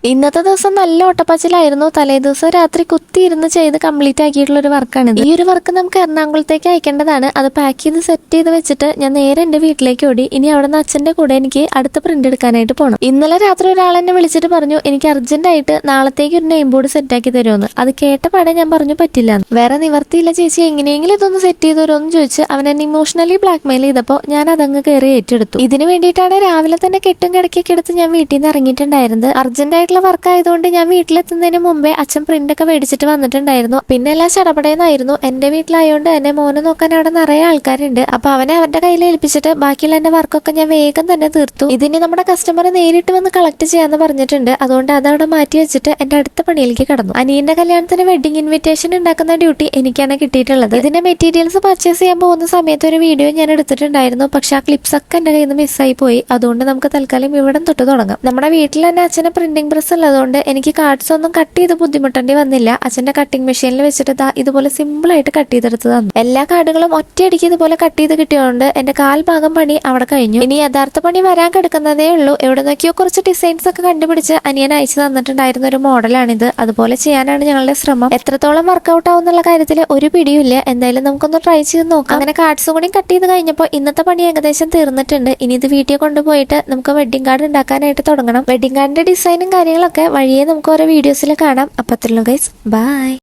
ഇന്നത്തെ ദിവസം നല്ല ഓട്ടപ്പാച്ചിലായിരുന്നു. തലേ ദിവസം രാത്രി കുത്തിയിരുന്ന് ചെയ്ത് കംപ്ലീറ്റ് ആക്കിയിട്ടുള്ള ഒരു വർക്കാണ്. ഈ ഒരു വർക്ക് നമുക്ക് എറണാകുളത്തേക്ക് അയക്കേണ്ടതാണ്. അത് പാക്ക് ചെയ്ത് സെറ്റ് ചെയ്ത് വെച്ചിട്ട് ഞാൻ നേരെ എന്റെ വീട്ടിലേക്ക് ഓടി. ഇനി അവിടെ നിന്ന് അച്ഛന്റെ കൂടെ എനിക്ക് അടുത്ത പ്രിന്റ് എടുക്കാനായിട്ട് പോകണം. ഇന്നലെ രാത്രി ഒരാൾ എന്നെ വിളിച്ചിട്ട് പറഞ്ഞു എനിക്ക് അർജന്റ് ആയിട്ട് നാളത്തേക്ക് ഒരു നെയിം ബോർഡ് സെറ്റ് ആക്കി തരുമെന്ന്. അത് കേട്ട പാടെ ഞാൻ പറഞ്ഞു പറ്റില്ല. വേറെ നിവർത്തിയില്ല ചേച്ചി, എങ്ങനെയെങ്കിലും ഇതൊന്ന് സെറ്റ് ചെയ്ത് തരുമെന്ന് ചോദിച്ച് അവൻ എന്നെ ഇമോഷണലി ബ്ലാക്ക് മെയിൽ ചെയ്തപ്പോൾ ഞാൻ അതങ്ങ് കയറി ഏറ്റെടുത്തു. ഇതിന് വേണ്ടിയിട്ടാണ് രാവിലെ തന്നെ കെട്ടും കിടക്കൊക്കെ എടുത്ത് ഞാൻ വീട്ടിൽ നിന്ന് ഇറങ്ങിയിട്ടുണ്ടായിരുന്നത്. അർജന്റ് ആയിട്ടുള്ള വർക്ക് ആയതുകൊണ്ട് ഞാൻ വീട്ടിലെത്തുന്നതിന് മുമ്പേ അച്ഛൻ പ്രിന്റ് ഒക്കെ മേടിച്ചിട്ട് വന്നിട്ടുണ്ടായിരുന്നു. പിന്നെ എല്ലാം ചടപടയെന്നായിരുന്നു. എന്റെ വീട്ടിലായതുകൊണ്ട് തന്നെ മോനെ നോക്കാൻ അവിടെ നിറയെ ആൾക്കാരുണ്ട്. അപ്പൊ അവനെ അവന്റെ കയ്യിൽ ഏൽപ്പിച്ചിട്ട് ബാക്കിയുള്ള എന്റെ വർക്കൊക്കെ ഞാൻ വേഗം തന്നെ തീർത്തു. ഇതിന് നമ്മുടെ കസ്റ്റമർ നേരിട്ട് വന്ന് കളക്ട് ചെയ്യാന്ന് പറഞ്ഞിട്ടുണ്ട്. അതുകൊണ്ട് അതവിടെ മാറ്റി വെച്ചിട്ട് എന്റെ അടുത്ത പണിയിലേക്ക് കടന്നു. അനിയന്റെ കല്യാണത്തിന് വെഡിങ് ഇൻവിറ്റേഷൻ ഉണ്ടാക്കുന്ന ഡ്യൂട്ടി എനിക്കാണ് കിട്ടിയിട്ടുള്ളത്. ഇതിന്റെ മെറ്റീരിയൽസ് പർച്ചേസ് ചെയ്യാൻ പോകുന്ന സമയത്ത് ഒരു വീഡിയോ ഞാൻ എടുത്തിട്ടുണ്ടായിരുന്നു. പക്ഷെ ആ ക്ലിപ്സ് ഒക്കെ എന്റെ കയ്യിൽ നിന്ന് മിസ്സായി പോയി. അതുകൊണ്ട് നമുക്ക് തൽക്കാലം ഇവിടെ തൊട്ട് തുടങ്ങാം. നമ്മുടെ വീട്ടിൽ തന്നെ അച്ഛനെ പ്രിന്റിംഗ് പ്രസ് ഉള്ളതുകൊണ്ട് എനിക്ക് കാർഡ്സ് ഒന്നും കട്ട് ചെയ്ത് ബുദ്ധിമുട്ടേണ്ടി വന്നില്ല. അച്ഛന്റെ കട്ടിംഗ് മെഷീനിൽ വെച്ചിട്ട് ഇതുപോലെ സിമ്പിൾ ആയിട്ട് കട്ട് ചെയ്തെടുത്ത് തന്നു. എല്ലാ കാർഡുകളും ഒറ്റയടിക്ക് ഇതുപോലെ കട്ട് ചെയ്ത് കിട്ടിയതുകൊണ്ട് എന്റെ കാൽഭാഗം പണി അവിടെ കഴിഞ്ഞു. ഇനി യഥാർത്ഥ പണി വരാൻ കിടക്കുന്നതേ ഉള്ളൂ. എവിടെ നോക്കിയോ കുറച്ച് ഡിസൈൻസ് ഒക്കെ കണ്ടുപിടിച്ച് അനിയൻ അയച്ചു തന്നിട്ടുണ്ടായിരുന്ന ഒരു മോഡലാണിത്. അതുപോലെ ചെയ്യാനാണ് ഞങ്ങളുടെ ശ്രമം. എത്രത്തോളം വർക്ക്ഔട്ട് ആവും എന്നുള്ള കാര്യത്തിൽ ഒരു പിടിയുമില്ല. എന്തായാലും നമുക്കൊന്ന് ട്രൈ ചെയ്ത് നോക്കാം. അങ്ങനെ കാർഡ്സ് കൂടി കട്ട് ചെയ്ത് കഴിഞ്ഞപ്പോൾ ഇന്നത്തെ പണി ഏകദേശം തീർന്നിട്ടുണ്ട്. ഇനി ഇത് വീട്ടിൽ കൊണ്ടുപോയിട്ട് നമുക്ക് വെഡിങ് കാർഡ് ഉണ്ടാക്കാനായിട്ട് തുടങ്ങണം. വെഡിങ് കാർഡിന്റെ ഡിസൈനും കാര്യങ്ങളൊക്കെ വഴിയെ നമുക്ക് ഓരോ വീഡിയോസിൽ കാണാം. അപ്പത്തുള്ളൂ ഗൈസ്, ബൈ.